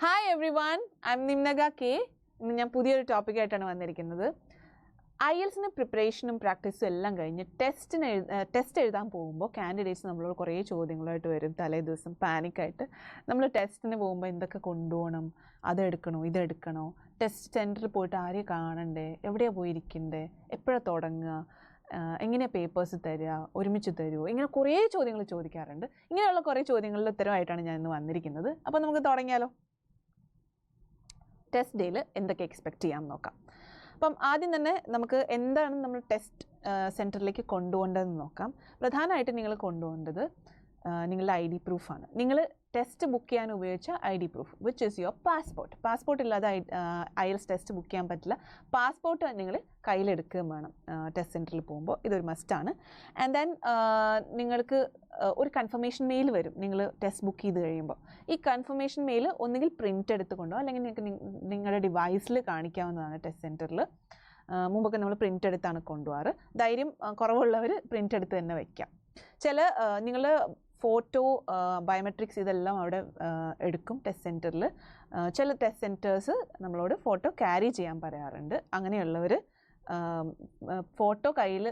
Hi everyone, I'm Nimnaga K. ഇന്ന് ഞാൻ പുതിയൊരു ടോപ്പിക്കായിട്ടാണ് വന്നിരിക്കുന്നത്. IELTS പ്രിപ്പറേഷനും പ്രാക്ടീസും എല്ലാം കഴിഞ്ഞ് ടെസ്റ്റ് എഴുതാൻ പോകുമ്പോൾ കാൻഡിഡേറ്റ്സ് നമ്മളോട് കുറേ ചോദ്യങ്ങളായിട്ട് വരും. തലേ ദിവസം പാനിക്കായിട്ട് നമ്മൾ ടെസ്റ്റിന് പോകുമ്പോൾ എന്തൊക്കെ കൊണ്ടുപോകണം, അതെടുക്കണോ ഇതെടുക്കണോ, ടെസ്റ്റ് സെൻറ്ററിൽ പോയിട്ട് ആരെയും കാണണ്ടേ, എവിടെയാണ് പോയിരിക്കണ്ടേ, എപ്പോഴാണ് തുടങ്ങുക, എങ്ങനെയാണ് പേപ്പേഴ്സ് തരിക, ഒരുമിച്ച് തരുമോ, ഇങ്ങനെ കുറേ ചോദ്യങ്ങൾ ചോദിക്കാറുണ്ട്. ഇങ്ങനെയുള്ള കുറേ ചോദ്യങ്ങളിൽ ഉത്തരവായിട്ടാണ് ഞാൻ ഇന്ന് വന്നിരിക്കുന്നത്. അപ്പോൾ നമുക്ക് തുടങ്ങിയാലോ. ടെസ്റ്റ് ഡേയിൽ എന്തൊക്കെ എക്സ്പെക്റ്റ് ചെയ്യാമെന്ന് നോക്കാം. അപ്പം ആദ്യം തന്നെ നമുക്ക് എന്താണ് നമ്മൾ ടെസ്റ്റ് സെൻറ്ററിലേക്ക് കൊണ്ടുപോകേണ്ടതെന്ന് നോക്കാം. പ്രധാനമായിട്ട് നിങ്ങൾ കൊണ്ടുപോകേണ്ടത് നിങ്ങളുടെ ID പ്രൂഫാണ്. നിങ്ങൾ ടെസ്റ്റ് ബുക്ക് ചെയ്യാൻ ഉപയോഗിച്ച ID proof which is your passport. Passport ഇല്ലാതെ IELTS ടെസ്റ്റ് ബുക്ക് ചെയ്യാൻ പറ്റില്ല. പാസ്പോർട്ട് നിങ്ങൾ കയ്യിലെടുക്കുകയും വേണം ടെസ്റ്റ് സെൻറ്ററിൽ പോകുമ്പോൾ. ഇതൊരു മസ്റ്റാണ്. ആൻഡ് ദെൻ നിങ്ങൾക്ക് ഒരു കൺഫർമേഷൻ മെയിൽ വരും നിങ്ങൾ ടെസ്റ്റ് ബുക്ക് ചെയ്ത് കഴിയുമ്പോൾ. ഈ കൺഫർമേഷൻ മെയിൽ ഒന്നുകിൽ പ്രിൻ്റ് എടുത്തുകൊണ്ടോ അല്ലെങ്കിൽ നിങ്ങൾക്ക് നിങ്ങളുടെ ഡിവൈസിൽ കാണിക്കാവുന്നതാണ് ടെസ്റ്റ് സെൻറ്ററിൽ. മുമ്പൊക്കെ നമ്മൾ പ്രിൻ്റ് എടുത്താണ് കൊണ്ടുപോകാറ്. ധൈര്യം കുറവുള്ളവർ പ്രിൻ്റ് എടുത്ത് തന്നെ വയ്ക്കാം. നിങ്ങൾ ഫോട്ടോ, ബയോമെട്രിക്സ് ഇതെല്ലാം അവിടെ എടുക്കും ടെസ്റ്റ് സെൻറ്ററിൽ. ചില ടെസ്റ്റ് സെൻറ്റേഴ്സ് നമ്മളോട് ഫോട്ടോ ക്യാരി ചെയ്യാൻ പറയാറുണ്ട്. അങ്ങനെയുള്ളവർ ഫോട്ടോ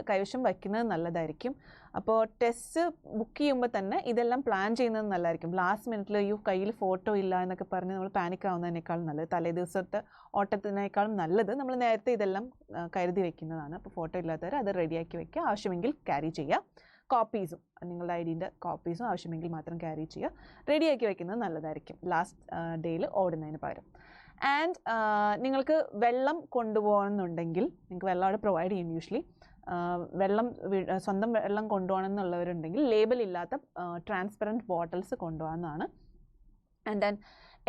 കൈവശം വയ്ക്കുന്നത് നല്ലതായിരിക്കും. അപ്പോൾ ടെസ്റ്റ് ബുക്ക് ചെയ്യുമ്പോൾ തന്നെ ഇതെല്ലാം പ്ലാൻ ചെയ്യുന്നത് നല്ലതായിരിക്കും. ലാസ്റ്റ് മിനിറ്റിൽ കയ്യിൽ ഫോട്ടോ ഇല്ല എന്നൊക്കെ പറഞ്ഞ് നമ്മൾ പാനിക് ആവുന്നതിനേക്കാളും നല്ലത്, തലേ ദിവസത്തെ ഓട്ടത്തിനേക്കാളും നല്ലത് നമ്മൾ നേരത്തെ ഇതെല്ലാം കരുതി വയ്ക്കുന്നതാണ്. അപ്പോൾ ഫോട്ടോ ഇല്ലാത്തവർ അത് റെഡിയാക്കി വയ്ക്കുക. ആവശ്യമെങ്കിൽ ക്യാരി ചെയ്യുക. കോപ്പീസും നിങ്ങളുടെ IDൻ്റെ കോപ്പീസും ആവശ്യമെങ്കിൽ മാത്രം ക്യാരി ചെയ്യുക. റെഡിയാക്കി വയ്ക്കുന്നത് നല്ലതായിരിക്കും ലാസ്റ്റ് ഡേയിൽ ഓടുന്നതിന് പകരം. ആൻഡ് നിങ്ങൾക്ക് വെള്ളം കൊണ്ടുപോകണമെന്നുണ്ടെങ്കിൽ നിങ്ങൾക്ക് വെള്ളം അവിടെ പ്രൊവൈഡ് ചെയ്യും. യൂഷ്വലി സ്വന്തം വെള്ളം കൊണ്ടുപോകണം എന്നുള്ളവരുണ്ടെങ്കിൽ ലേബൽ ഇല്ലാത്ത ട്രാൻസ്പെറൻറ്റ് ബോട്ടിൽസ് കൊണ്ടുപോകാവുന്നതാണ്. ആൻഡ് ദെൻ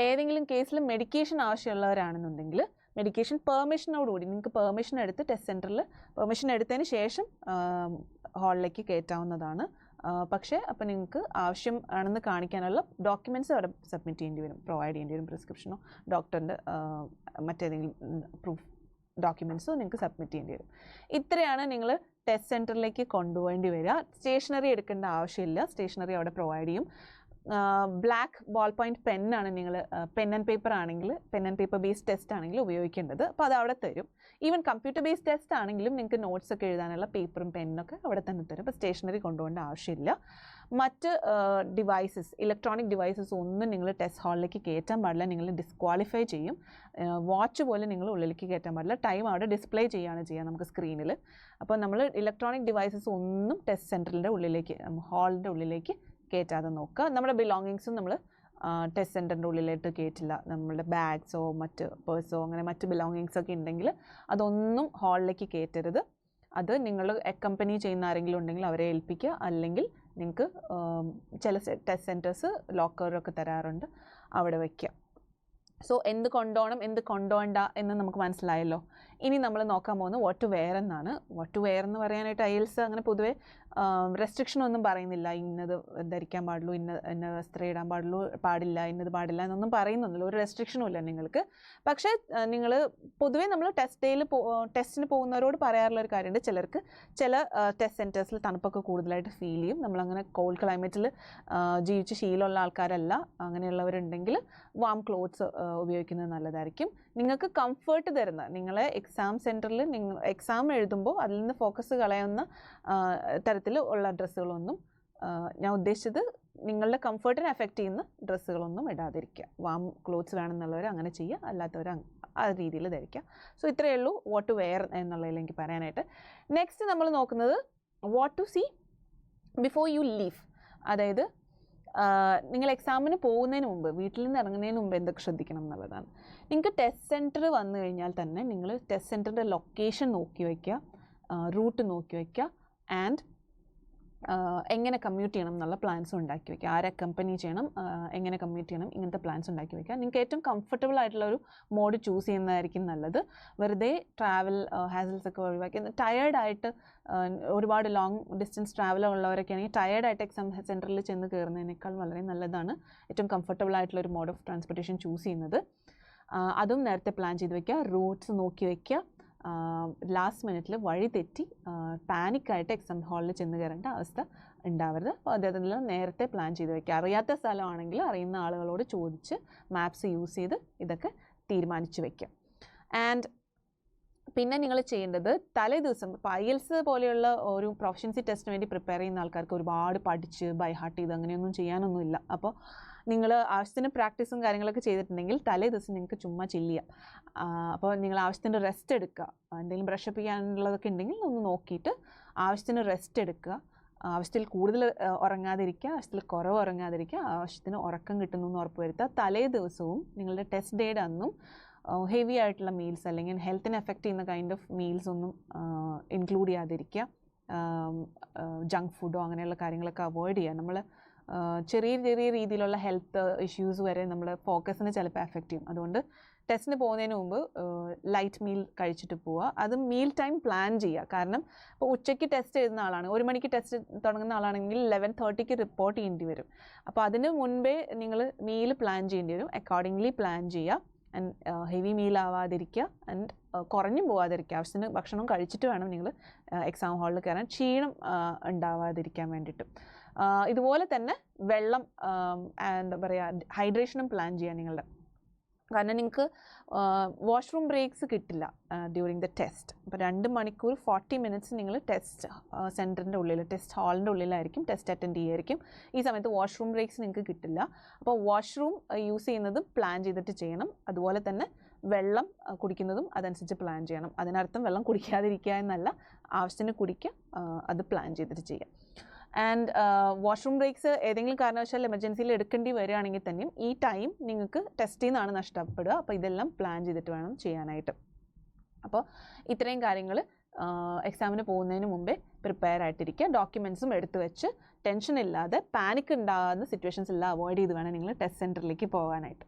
ഏതെങ്കിലും കേസിൽ മെഡിക്കേഷൻ ആവശ്യമുള്ളവരാണെന്നുണ്ടെങ്കിൽ മെഡിക്കേഷൻ പെർമിഷനോടുകൂടി നിങ്ങൾക്ക് പെർമിഷൻ എടുത്ത് ടെസ്റ്റ് സെൻറ്ററിൽ പെർമിഷൻ എടുത്തതിന് ശേഷം ഹാളിലേക്ക് കയറ്റാവുന്നതാണ്. പക്ഷേ അപ്പോൾ നിങ്ങൾക്ക് ആവശ്യം ആണെന്ന് കാണിക്കാനുള്ള ഡോക്യുമെൻറ്റ്സ് അവിടെ സബ്മിറ്റ് ചെയ്യേണ്ടി വരും, പ്രൊവൈഡ് ചെയ്യേണ്ടി വരും. പ്രിസ്ക്രിപ്ഷനോ ഡോക്ടറിൻ്റെ മറ്റേതെങ്കിലും പ്രൂഫ് ഡോക്യുമെൻറ്റ്സോ നിങ്ങൾക്ക് സബ്മിറ്റ് ചെയ്യേണ്ടി വരും. ഇത്രയാണ് നിങ്ങൾ ടെസ്റ്റ് സെൻറ്ററിലേക്ക് കൊണ്ടുപോകേണ്ടി വരിക. സ്റ്റേഷനറി എടുക്കേണ്ട ആവശ്യമില്ല, സ്റ്റേഷനറി അവിടെ പ്രൊവൈഡ് ചെയ്യും. ബ്ലാക്ക് ബോൾ പോയിൻറ്റ് പെന്നാണ് നിങ്ങൾ പെൻ ആൻഡ് പേപ്പർ ആണെങ്കിൽ, pen and paper based test ആണെങ്കിൽ ഉപയോഗിക്കേണ്ടത്. അപ്പോൾ അത് അവിടെ തരും. ഈവൻ കമ്പ്യൂട്ടർ ബേസ്ഡ് ടെസ്റ്റ് ആണെങ്കിലും നിങ്ങൾക്ക് നോട്ട്സ് ഒക്കെ എഴുതാനുള്ള പേപ്പറും പെന്നൊക്കെ അവിടെ തന്നെ തരും. അപ്പോൾ സ്റ്റേഷനറി കൊണ്ടുപോകേണ്ട ആവശ്യമില്ല. മറ്റ് ഡിവൈസസ്, ഇലക്ട്രോണിക് ഡിവൈസസ് ഒന്നും നിങ്ങൾ ടെസ്റ്റ് ഹാളിലേക്ക് കയറ്റാൻ പാടില്ല. നിങ്ങൾ ഡിസ്ക്വാളിഫൈ ചെയ്യും. വാച്ച് പോലെ നിങ്ങൾ ഉള്ളിലേക്ക് കയറ്റാൻ പാടില്ല. ടൈം അവിടെ ഡിസ്പ്ലേ ചെയ്യുക നമുക്ക് സ്ക്രീനിൽ. അപ്പോൾ നമ്മൾ ഇലക്ട്രോണിക് ഡിവൈസസ് ഒന്നും ടെസ്റ്റ് സെൻറ്ററിൻ്റെ ഉള്ളിലേക്ക്, ഹാളിൻ്റെ ഉള്ളിലേക്ക് കയറ്റാതെ നോക്കുക. നമ്മുടെ ബിലോങ്ങിങ്സും നമ്മൾ ടെസ്റ്റ് സെൻറ്ററിൻ്റെ ഉള്ളിലേക്ക് കയറ്റില്ല. നമ്മളുടെ ബാഗ്സോ മറ്റ് പേഴ്സോ അങ്ങനെ മറ്റ് ബിലോങ്ങിങ്സൊക്കെ ഉണ്ടെങ്കിൽ അതൊന്നും ഹാളിലേക്ക് കയറ്റരുത്. അത് നിങ്ങൾ അക്കമ്പനി ചെയ്യുന്ന ആരെങ്കിലും ഉണ്ടെങ്കിൽ അവരെ ഏൽപ്പിക്കുക. അല്ലെങ്കിൽ നിങ്ങൾക്ക് ചില ടെസ്റ്റ് സെൻറ്റേഴ്സ് ലോക്കറൊക്കെ തരാറുണ്ട്, അവിടെ വയ്ക്കുക. സോ എന്ത് കൊണ്ടുപോകണം എന്ത് കൊണ്ടുപോകണ്ട എന്ന് നമുക്ക് മനസ്സിലായല്ലോ. ഇനി നമ്മൾ നോക്കാൻ പോകുന്നത് വാട്ട് ടു വെയർ എന്നാണ്. വാട്ട് ടു വെയർ എന്ന് പറയാനായിട്ട് IELTS അങ്ങനെ പൊതുവെ റെസ്ട്രിക്ഷൻ ഒന്നും പറയുന്നില്ല. ഇന്നത് ധരിക്കാൻ പാടുള്ളൂ, ഇന്ന വസ്ത്രം ഇടാൻ പാടില്ല, ഇന്നത് പാടില്ല എന്നൊന്നും പറയുന്നൊന്നുമില്ല. ഒരു റെസ്ട്രിക്ഷനും ഇല്ല നിങ്ങൾക്ക്. പക്ഷേ നിങ്ങൾ പൊതുവേ നമ്മൾ ടെസ്റ്റിന് പോകുന്നവരോട് പറയാറുള്ള ഒരു കാര്യമുണ്ട്. ചില ടെസ്റ്റ് സെൻറ്റേഴ്സിൽ തണുപ്പൊക്കെ കൂടുതലായിട്ട് ഫീൽ ചെയ്യും. നമ്മളങ്ങനെ കോൾഡ് ക്ലൈമറ്റിൽ ജീവിച്ച് ശീലമുള്ള ആൾക്കാരല്ല. അങ്ങനെയുള്ളവരുണ്ടെങ്കിൽ വാം ക്ലോത്ത്സ് ഉപയോഗിക്കുന്നത് നല്ലതായിരിക്കും. നിങ്ങൾക്ക് കംഫർട്ട് തരുന്ന, നിങ്ങളെ എക്സാം സെൻറ്ററിൽ എക്സാം എഴുതുമ്പോൾ അതിൽ നിന്ന് ഫോക്കസ് കളയുന്ന തരത്തിൽ ഉള്ള ഡ്രസ്സുകളൊന്നും, ഞാൻ ഉദ്ദേശിച്ചത് നിങ്ങളുടെ കംഫർട്ടിനെ എഫക്റ്റ് ചെയ്യുന്ന ഡ്രസ്സുകളൊന്നും ഇടാതിരിക്കുക. വാം ക്ലോത്ത്സ് വേണമെന്നുള്ളവർ അങ്ങനെ ചെയ്യുക, അല്ലാത്തവർ ആ രീതിയിൽ ധരിക്കുക. സോ ഇത്രയേ ഉള്ളൂ വാട്ട് ടു വെയർ എന്നുള്ളതിൽ എനിക്ക് പറയാനായിട്ട്. നെക്സ്റ്റ് നമ്മൾ നോക്കുന്നത് what to see before you leave. അതായത് നിങ്ങൾ എക്സാമിന് പോകുന്നതിന് മുമ്പ്, വീട്ടിൽ നിന്ന് ഇറങ്ങുന്നതിന് മുമ്പ് എന്തൊക്കെ ശ്രദ്ധിക്കണം എന്നുള്ളതാണ്. നിങ്ങൾക്ക് ടെസ്റ്റ് സെൻറ്റർ വന്നു കഴിഞ്ഞാൽ തന്നെ നിങ്ങൾ ടെസ്റ്റ് സെൻറ്ററിൻ്റെ ലൊക്കേഷൻ നോക്കി വയ്ക്കുക, റൂട്ട് നോക്കി വയ്ക്കുക. ആൻഡ് എങ്ങനെ കമ്മ്യൂട്ട് ചെയ്യണം എന്നുള്ള പ്ലാൻസ് ഉണ്ടാക്കി വയ്ക്കുക. ആരെ കമ്പനി ചെയ്യണം, എങ്ങനെ കമ്മ്യൂട്ട് ചെയ്യണം, ഇങ്ങനത്തെ പ്ലാൻസ് ഉണ്ടാക്കി വയ്ക്കുക. നിങ്ങൾക്ക് ഏറ്റവും കംഫർട്ടബിൾ ആയിട്ടുള്ള ഒരു മോഡ് ചൂസ് ചെയ്യുന്നതായിരിക്കും നല്ലത്. വെറുതെ ട്രാവൽ ഹാസൽസ് ഒക്കെ ഒഴിവാക്കി ടയേർഡായിട്ട് ഒരുപാട് ലോങ് ഡിസ്റ്റൻസ് ട്രാവൽ ഉള്ളവരൊക്കെ ആണെങ്കിൽ ടയേർഡായിട്ട് എക്സാം സെൻറ്ററിൽ ചെന്ന് കയറുന്നതിനേക്കാൾ വളരെ നല്ലതാണ് ഏറ്റവും കംഫർട്ടബിൾ ആയിട്ടുള്ള ഒരു മോഡ് ഓഫ് ട്രാൻസ്പോർട്ടേഷൻ ചൂസ് ചെയ്യുന്നത്. അതും നേരത്തെ പ്ലാൻ ചെയ്ത് വയ്ക്കുക. റൂട്ട്സ് നോക്കി വയ്ക്കുക. ലാസ്റ്റ് മിനിറ്റിൽ വഴി തെറ്റി പാനിക്കായിട്ട് എക്സാം ഹാളിൽ ചെന്ന് കയറേണ്ട അവസ്ഥ ഉണ്ടാവരുത്. അപ്പോൾ അദ്ദേഹത്തിൽ നേരത്തെ പ്ലാൻ ചെയ്ത് വയ്ക്കുക. അറിയാത്ത സ്ഥലമാണെങ്കിൽ അറിയുന്ന ആളുകളോട് ചോദിച്ച് മാപ്സ് യൂസ് ചെയ്ത് ഇതൊക്കെ തീരുമാനിച്ച് വയ്ക്കുക. ആൻഡ് പിന്നെ നിങ്ങൾ ചെയ്യേണ്ടത് തലേ ദിവസം ഇപ്പോൾ IELTS പോലെയുള്ള ഒരു പ്രൊഫഷൻസി ടെസ്റ്റിന് വേണ്ടി പ്രിപ്പയർ ചെയ്യുന്ന ആൾക്കാർക്ക് ഒരുപാട് പഠിച്ച് ബൈ ഹാർട്ട് ചെയ്ത് അങ്ങനെയൊന്നും ചെയ്യാനൊന്നുമില്ല. അപ്പോൾ നിങ്ങൾ ആവശ്യത്തിന് പ്രാക്ടീസും കാര്യങ്ങളൊക്കെ ചെയ്തിട്ടുണ്ടെങ്കിൽ തലേ ദിവസം നിങ്ങൾക്ക് ചുമ്മാ ചില്ല് ചെയ്യാം. അപ്പോൾ നിങ്ങൾ ആവശ്യത്തിന് റെസ്റ്റ് എടുക്കുക. എന്തെങ്കിലും ബ്രഷപ്പ് ചെയ്യാനുള്ളതൊക്കെ ഉണ്ടെങ്കിൽ ഒന്ന് നോക്കിയിട്ട് ആവശ്യത്തിന് റെസ്റ്റ് എടുക്കുക. ആവശ്യത്തിൽ കൂടുതൽ ഉറങ്ങാതിരിക്കുക, ആവശ്യത്തിൽ കുറവ് ഉറങ്ങാതിരിക്കുക, ആവശ്യത്തിന് ഉറക്കം കിട്ടുന്നു എന്ന് ഉറപ്പ് വരുത്തുക. തലേ ദിവസവും നിങ്ങളുടെ ടെസ്റ്റ് ഡേയുടെ അന്നും ഹെവി ആയിട്ടുള്ള മീൽസ് അല്ലെങ്കിൽ ഹെൽത്തിനെ എഫക്റ്റ് ചെയ്യുന്ന കൈൻഡ് ഓഫ് മീൽസ് ഒന്നും ഇൻക്ലൂഡ് ചെയ്യാതിരിക്കുക. ജങ്ക് ഫുഡോ അങ്ങനെയുള്ള കാര്യങ്ങളൊക്കെ അവോയ്ഡ് ചെയ്യുക. നമ്മൾ ചെറിയ ചെറിയ രീതിയിലുള്ള ഹെൽത്ത് ഇഷ്യൂസ് വരെ നമ്മൾ ഫോക്കസിനെ ചിലപ്പോൾ എഫക്റ്റ് ചെയ്യും. അതുകൊണ്ട് ടെസ്റ്റിന് പോകുന്നതിന് മുമ്പ് ലൈറ്റ് മീൽ കഴിച്ചിട്ട് പോവുക. അത് മീൽ ടൈം പ്ലാൻ ചെയ്യുക. കാരണം ഇപ്പോൾ ഉച്ചയ്ക്ക് ടെസ്റ്റ് എഴുതുന്ന ആളാണ്, 1 മണിക്ക് ടെസ്റ്റ് തുടങ്ങുന്ന ആളാണെങ്കിൽ 11:30ക്ക് റിപ്പോർട്ട് ചെയ്യേണ്ടി വരും. അപ്പോൾ അതിന് മുൻപേ നിങ്ങൾ മീൽ പ്ലാൻ ചെയ്യേണ്ടി വരും. അക്കോർഡിംഗ്ലി പ്ലാൻ ചെയ്യുക. ആൻഡ് ഹെവി മീൽ ആവാതിരിക്കുക. ആൻഡ് കുറഞ്ഞും പോവാതിരിക്കുക. ആവശ്യത്തിന് ഭക്ഷണം കഴിച്ചിട്ട് വേണം നിങ്ങൾ എക്സാം ഹാളിൽ കയറാൻ, ക്ഷീണം ഉണ്ടാവാതിരിക്കാൻ വേണ്ടിയിട്ട്. ഇതുപോലെ തന്നെ വെള്ളം, എന്താ പറയുക, ഹൈഡ്രേഷനും പ്ലാൻ ചെയ്യുക നിങ്ങളുടെ. കാരണം നിങ്ങൾക്ക് വാഷ്റൂം ബ്രേക്സ് കിട്ടില്ല ഡ്യൂറിങ് ദ ടെസ്റ്റ്. അപ്പോൾ 2 മണിക്കൂർ 40 മിനിറ്റ്സ് നിങ്ങൾ ടെസ്റ്റ് സെൻറ്ററിൻ്റെ ഉള്ളിൽ, ടെസ്റ്റ് ഹാളിൻ്റെ ഉള്ളിലായിരിക്കും ടെസ്റ്റ് അറ്റൻഡ് ചെയ്യുമായിരിക്കും. ഈ സമയത്ത് വാഷ്റൂം ബ്രേക്സ് നിങ്ങൾക്ക് കിട്ടില്ല. അപ്പോൾ വാഷ്റൂം യൂസ് ചെയ്യുന്നതും പ്ലാൻ ചെയ്തിട്ട് ചെയ്യണം. അതുപോലെ തന്നെ വെള്ളം കുടിക്കുന്നതും അതനുസരിച്ച് പ്ലാൻ ചെയ്യണം. അതിനർത്ഥം വെള്ളം കുടിക്കാതിരിക്കുക എന്നല്ല, ആവശ്യത്തിന് കുടിക്കുക, അത് പ്ലാൻ ചെയ്തിട്ട് ചെയ്യുക. ആൻഡ് വാഷ്റൂം ബ്രേക്സ് ഏതെങ്കിലും കാരണവശാൽ എമർജൻസിയിൽ എടുക്കേണ്ടി വരികയാണെങ്കിൽ തന്നെയും ഈ ടൈം നിങ്ങൾക്ക് ടെസ്റ്റിൽ നിന്നാണ് നഷ്ടപ്പെടുക. അപ്പോൾ ഇതെല്ലാം പ്ലാൻ ചെയ്തിട്ട് വേണം ചെയ്യാനായിട്ട്. അപ്പോൾ ഇത്രയും കാര്യങ്ങൾ എക്സാമിന് പോകുന്നതിന് മുമ്പേ പ്രിപ്പയർ ആയിട്ടിരിക്കുക. ഡോക്യുമെൻറ്റ്സും എടുത്തു വെച്ച് ടെൻഷൻ ഇല്ലാതെ, പാനിക് ഉണ്ടാകുന്ന സിറ്റുവേഷൻസ് എല്ലാം അവോയ്ഡ് ചെയ്ത് വേണം നിങ്ങൾ ടെസ്റ്റ് സെൻറ്ററിലേക്ക് പോകാനായിട്ട്.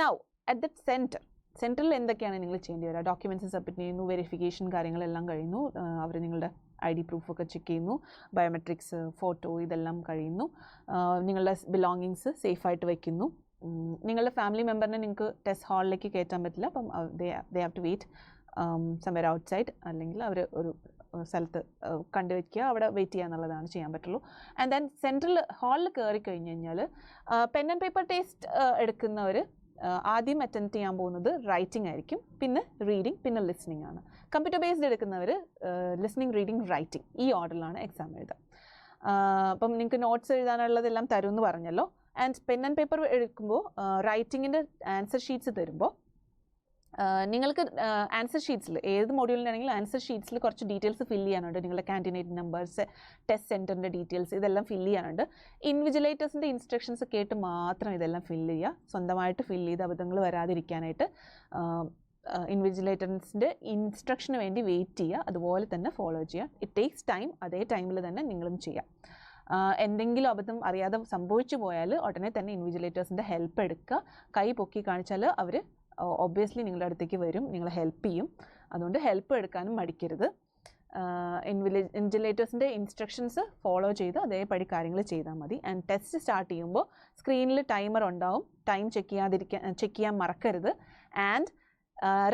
നൗ അറ്റ് ദ സെൻറ്ററിൽ എന്തൊക്കെയാണ് നിങ്ങൾ ചെയ്യേണ്ടി വരിക? ഡോക്യുമെൻറ്റ്സ് സബ്മിറ്റ് ചെയ്യുന്നു, വെരിഫിക്കേഷൻ കാര്യങ്ങളെല്ലാം കഴിയുന്നു, അവർ നിങ്ങളുടെ ID പ്രൂഫൊക്കെ ചെക്ക് ചെയ്യുന്നു, ബയോമെട്രിക്സ്, ഫോട്ടോ ഇതെല്ലാം കഴിയുന്നു, നിങ്ങളുടെ ബിലോങ്ങിങ്സ് സേഫായിട്ട് വയ്ക്കുന്നു. നിങ്ങളുടെ ഫാമിലി മെമ്പറിനെ നിങ്ങൾക്ക് ടെസ്റ്റ് ഹാളിലേക്ക് കയറ്റാൻ പറ്റില്ല. അപ്പം they have to wait somewhere outside, അല്ലെങ്കിൽ അവർ ഒരു സ്ഥലത്ത് കണ്ടുവയ്ക്കുക, അവിടെ വെയിറ്റ് ചെയ്യുക എന്നുള്ളതാണ് ചെയ്യാൻ പറ്റുള്ളൂ. ആൻഡ് ദെൻ സെൻട്രൽ ഹാളിൽ കയറി കഴിഞ്ഞ് കഴിഞ്ഞാൽ പെൻ ആൻഡ് പേപ്പർ ടെസ്റ്റ് എടുക്കുന്നവർ ആദ്യം അറ്റൻഡ് ചെയ്യാൻ പോകുന്നത് റൈറ്റിംഗ് ആയിരിക്കും, പിന്നെ റീഡിംഗ്, പിന്നെ ലിസ്ണിംഗ് ആണ്. കമ്പ്യൂട്ടർ ബേസ്ഡ് എടുക്കുന്നവർ ലിസ്ണിംഗ്, റീഡിംഗ്, റൈറ്റിംഗ് ഈ ഓർഡറിലാണ് എക്സാം എഴുതുക. അപ്പം നിങ്ങൾക്ക് നോട്ട്സ് എഴുതാനുള്ളതെല്ലാം തരുമെന്ന് പറഞ്ഞല്ലോ. ആൻഡ് പെൻ ആൻഡ് പേപ്പർ എടുക്കുമ്പോൾ റൈറ്റിങ്ങിൻ്റെ ആൻസർ ഷീറ്റ്സ് തരുമ്പോൾ നിങ്ങൾക്ക് ആൻസർ ഷീറ്റ്സിൽ ഏത് മൊഡ്യൂളിനാണെങ്കിലും ആൻസർ ഷീറ്റ്സിൽ കുറച്ച് ഡീറ്റെയിൽസ് ഫില്ല് ചെയ്യാനുണ്ട്. നിങ്ങളുടെ കാൻഡിഡേറ്റ് നമ്പേഴ്സ്, ടെസ്റ്റ് സെൻറ്ററിൻ്റെ ഡീറ്റെയിൽസ് ഇതെല്ലാം ഫില്ല് ചെയ്യാനുണ്ട്. ഇൻവിജിലേറ്റേഴ്സിൻ്റെ ഇൻസ്ട്രക്ഷൻസ് കേട്ട് മാത്രം ഇതെല്ലാം ഫില്ല് ചെയ്യുക. സ്വന്തമായിട്ട് ഫില്ല് ചെയ്ത് അബദ്ധങ്ങൾ വരാതിരിക്കാനായിട്ട് ഇൻവിജിലേറ്റേഴ്സിൻ്റെ ഇൻസ്ട്രക്ഷന് വേണ്ടി വെയിറ്റ് ചെയ്യുക, അതുപോലെ തന്നെ ഫോളോ ചെയ്യുക. It takes time. അതേ ടൈമിൽ തന്നെ നിങ്ങളും ചെയ്യുക. എന്തെങ്കിലും അബദ്ധം അറിയാതെ സംഭവിച്ചു പോയാൽ ഉടനെ തന്നെ ഇൻവിജിലേറ്റേഴ്സിൻ്റെ ഹെൽപ്പ് എടുക്കുക. കൈ പൊക്കി കാണിച്ചാൽ അവർ ഒബ്വിയസ്ലി നിങ്ങളുടെ അടുത്തേക്ക് വരും, നിങ്ങളെ ഹെൽപ്പ് ചെയ്യും. അതുകൊണ്ട് ഹെൽപ്പ് എടുക്കാനും മടിക്കരുത്. ഇൻവിജിലേറ്റേഴ്സിൻ്റെ ഇൻസ്ട്രക്ഷൻസ് ഫോളോ ചെയ്ത് അതേപടി കാര്യങ്ങൾ ചെയ്താൽ മതി. ആൻഡ് ടെസ്റ്റ് സ്റ്റാർട്ട് ചെയ്യുമ്പോൾ സ്ക്രീനിൽ ടൈമർ ഉണ്ടാവും. ടൈം ചെക്ക് ചെയ്യാൻ മറക്കരുത്. ആൻഡ്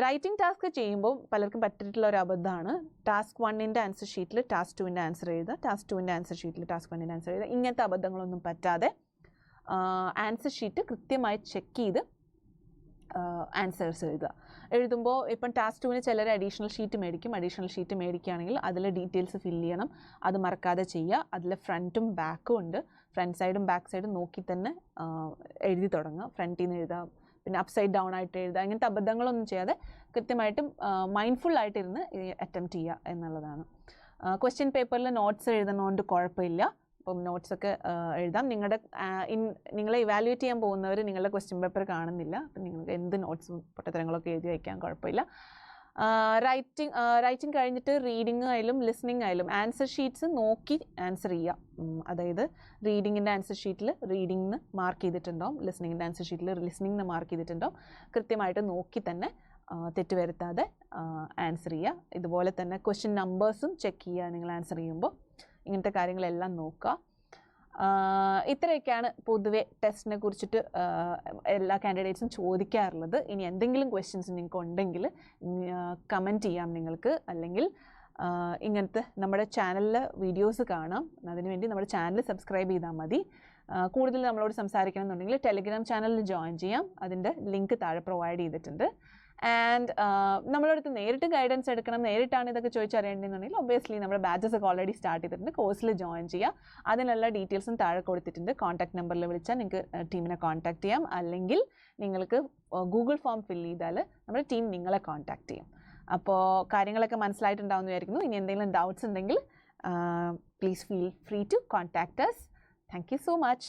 റൈറ്റിംഗ് ടാസ്ക് ചെയ്യുമ്പോൾ പലർക്കും പറ്റിയിട്ടുള്ള ഒരു അബദ്ധമാണ് ടാസ്ക് 1ൻ്റെ ആൻസർ ഷീറ്റിൽ ടാസ്ക് 2ൻ്റെ ആൻസർ എഴുതുക, ടാസ്ക് 2ൻ്റെ ആൻസർ ഷീറ്റിൽ ടാസ്ക് 1ൻ്റെ ആൻസർ എഴുതുക. ഇങ്ങനത്തെ അബദ്ധങ്ങളൊന്നും പറ്റാതെ ആൻസർ ഷീറ്റ് കൃത്യമായി ചെക്ക് ചെയ്ത് ആൻസേഴ്സ് എഴുതുമ്പോൾ ഇപ്പം ടാസ്ക് 2ന് ചിലർ അഡീഷണൽ ഷീറ്റ് മേടിക്കും. അഡീഷണൽ ഷീറ്റ് മേടിക്കുകയാണെങ്കിൽ അതിൽ ഡീറ്റെയിൽസ് ഫില്ല് ചെയ്യണം. അത് മറക്കാതെ ചെയ്യുക. അതിൽ ഫ്രണ്ടും ബാക്കും ഉണ്ട്. ഫ്രണ്ട് സൈഡും ബാക്ക് സൈഡും നോക്കി തന്നെ എഴുതി തുടങ്ങുക. ഫ്രണ്ടിൽ നിന്ന് എഴുതാം, പിന്നെ അപ്സൈഡ് ഡൗൺ ആയിട്ട് എഴുതുക. അങ്ങനത്തെ അബദ്ധങ്ങളൊന്നും ചെയ്യാതെ കൃത്യമായിട്ടും മൈൻഡ്ഫുള്ളായിട്ടിരുന്ന് അറ്റംപ്റ്റ് ചെയ്യുക എന്നുള്ളതാണ്. ക്വസ്റ്റ്യൻ പേപ്പറിൽ നോട്ട്സ് എഴുതുന്നതുകൊണ്ട് കുഴപ്പമില്ല. അപ്പം നോട്ട്സൊക്കെ എഴുതാം. നിങ്ങളെ ഇവാലുവേറ്റ് ചെയ്യാൻ പോകുന്നവർ നിങ്ങളുടെ ക്വസ്റ്റ്യൻ പേപ്പർ കാണുന്നില്ല. അപ്പം നിങ്ങൾക്ക് എന്ത് നോട്ട്സും പൊട്ടത്തരങ്ങളൊക്കെ എഴുതി വയ്ക്കാൻ കുഴപ്പമില്ല. റൈറ്റിംഗ് കഴിഞ്ഞിട്ട് റീഡിംഗ് ആയാലും ലിസ്ണിംഗ് ആയാലും ആൻസർ ഷീറ്റ്സ് നോക്കി ആൻസർ ചെയ്യുക. അതായത് റീഡിങ്ങിൻ്റെ ആൻസർ ഷീറ്റിൽ റീഡിംഗിന് മാർക്ക് ചെയ്തിട്ടുണ്ടാവും, ലിസ്ണിങ്ങിൻ്റെ ആൻസർ ഷീറ്റിൽ ലിസ്ണിങ്ങിന് മാർക്ക് ചെയ്തിട്ടുണ്ടാവും. കൃത്യമായിട്ട് നോക്കി തന്നെ തെറ്റ് വരുത്താതെ ആൻസർ ചെയ്യുക. ഇതുപോലെ തന്നെ ക്വസ്റ്റ്യൻ നമ്പേഴ്സും ചെക്ക് ചെയ്യുക നിങ്ങൾ ആൻസർ ചെയ്യുമ്പോൾ. ഇങ്ങനത്തെ കാര്യങ്ങളെല്ലാം നോക്കുക. ഇത്രയൊക്കെയാണ് പൊതുവെ ടെസ്റ്റിനെ കുറിച്ചിട്ട് എല്ലാ കാൻഡിഡേറ്റ്സും ചോദിക്കാറുള്ളത്. ഇനി എന്തെങ്കിലും ക്വസ്റ്റ്യൻസ് നിങ്ങൾക്ക് ഉണ്ടെങ്കിൽ കമൻറ്റ് ചെയ്യാം നിങ്ങൾക്ക്, അല്ലെങ്കിൽ ഇങ്ങനത്തെ നമ്മുടെ ചാനലിൽ വീഡിയോസ് കാണാം. അതിനുവേണ്ടി നമ്മുടെ ചാനൽ സബ്സ്ക്രൈബ് ചെയ്താൽ മതി. കൂടുതൽ നമ്മളോട് സംസാരിക്കണം എന്നുണ്ടെങ്കിൽ ടെലിഗ്രാം ചാനലിൽ ജോയിൻ ചെയ്യാം. അതിൻ്റെ ലിങ്ക് താഴെ പ്രൊവൈഡ് ചെയ്തിട്ടുണ്ട്. ആൻഡ് നമ്മളടുത്ത് നേരിട്ട് ഗൈഡൻസ് എടുക്കണം, നേരിട്ടാണ് ഇതൊക്കെ ചോദിച്ചറിയേണ്ടതെന്നുണ്ടെങ്കിൽ ഒബ്വിയസ്ലി നമ്മുടെ ബാച്ചസ് ഒക്കെ ഓൾറെഡി സ്റ്റാർട്ട് ചെയ്തിട്ടുണ്ട്. കോഴ്സിൽ ജോയിൻ ചെയ്യുക. അതിനുള്ള ഡീറ്റെയിൽസും താഴെ കൊടുത്തിട്ടുണ്ട്. കോൺടാക്ട് നമ്പറിൽ വിളിച്ചാൽ നിങ്ങൾക്ക് ടീമിനെ കോൺടാക്ട് ചെയ്യാം. അല്ലെങ്കിൽ നിങ്ങൾക്ക് ഗൂഗിൾ ഫോം ഫില്ല് ചെയ്താൽ നമ്മുടെ ടീം നിങ്ങളെ കോൺടാക്ട് ചെയ്യും. അപ്പോൾ കാര്യങ്ങളൊക്കെ മനസ്സിലായിട്ടുണ്ടാവുമെന്ന് വിചാരിക്കുന്നു. ഇനി എന്തെങ്കിലും ഡൗട്ട്സ് ഉണ്ടെങ്കിൽ please feel free to contact us. Thank you so much.